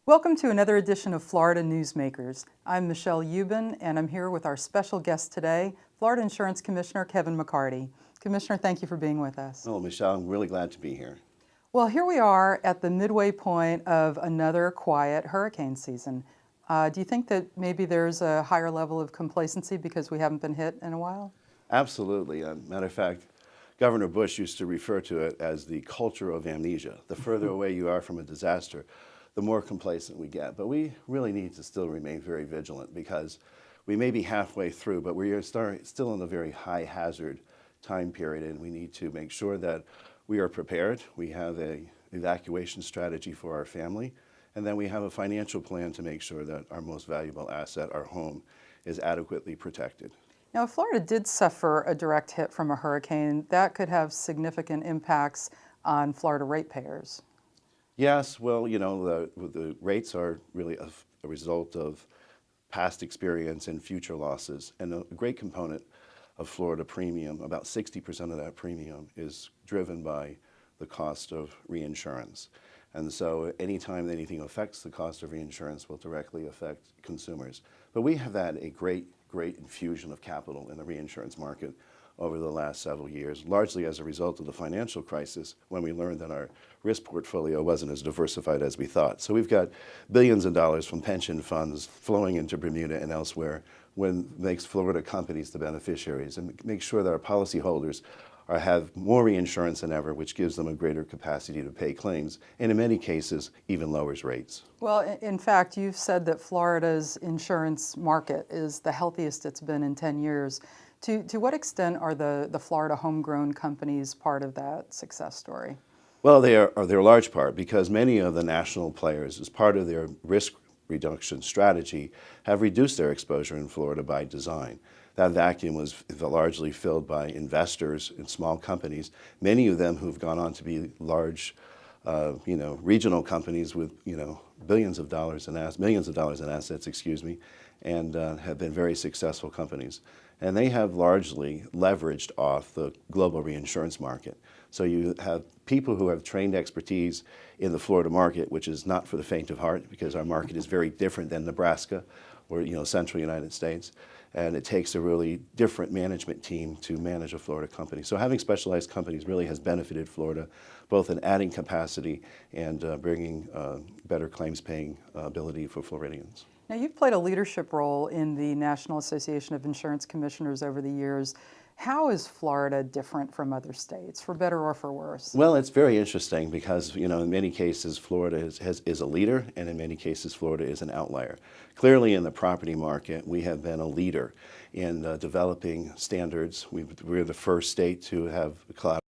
Welcome to another edition of Florida Newsmakers. I'm Michelle Euban, and I'm here with our special guest today, Florida Insurance Commissioner Kevin McCarty. Commissioner, thank you for being with us. Oh, Michelle, I'm really glad to be here. Well, here we are at the midway point of another quiet hurricane season. Do you think that maybe there's a higher level of complacency because we haven't been hit in a while? Absolutely. Matter of fact, Governor Bush used to refer to it as the culture of amnesia. The further away you are from a disaster, the more complacent we get. But we really need to still remain very vigilant because we may be halfway through, but we are still in a very high hazard time period, and we need to make sure that we are prepared. We have an evacuation strategy for our family, and then we have a financial plan to make sure that our most valuable asset, our home, is adequately protected. Now, if Florida did suffer a direct hit from a hurricane, that could have significant impacts on Florida ratepayers. Yes, well, you know, the rates are really a result of past experience and future losses. And a great component of Florida premium, about 60% of that premium, is driven by the cost of reinsurance. And so anytime anything affects the cost of reinsurance will directly affect consumers. But we have had a great infusion of capital in the reinsurance market over the last several years, largely as a result of the financial crisis when we learned that our risk portfolio wasn't as diversified as we thought. So we've got billions of dollars from pension funds flowing into Bermuda and elsewhere, makes Florida companies the beneficiaries and make sure that our policyholders have more reinsurance than ever, which gives them a greater capacity to pay claims, and in many cases, even lowers rates. Well, in fact, you've said that Florida's insurance market is the healthiest it's been in 10 years. To what extent are the Florida homegrown companies part of that success story? Well, they're a large part because many of the national players, as part of their risk reduction strategy, have reduced their exposure in Florida by design. That vacuum was largely filled by investors in small companies, many of them who've gone on to be large, regional companies with, millions of dollars in assets, and have been very successful companies. And they have largely leveraged off the global reinsurance market. So you have people who have trained expertise in the Florida market, which is not for the faint of heart because our market is very different than Nebraska or central United States. And it takes a really different management team to manage a Florida company. So having specialized companies really has benefited Florida, both in adding capacity and bringing better claims paying ability for Floridians. Now, you've played a leadership role in the National Association of Insurance Commissioners over the years. How is Florida different from other states, for better or for worse? Well, it's very interesting because, in many cases, Florida is a leader, and in many cases, Florida is an outlier. Clearly, in the property market, we have been a leader in developing standards. We're the first state to have collateral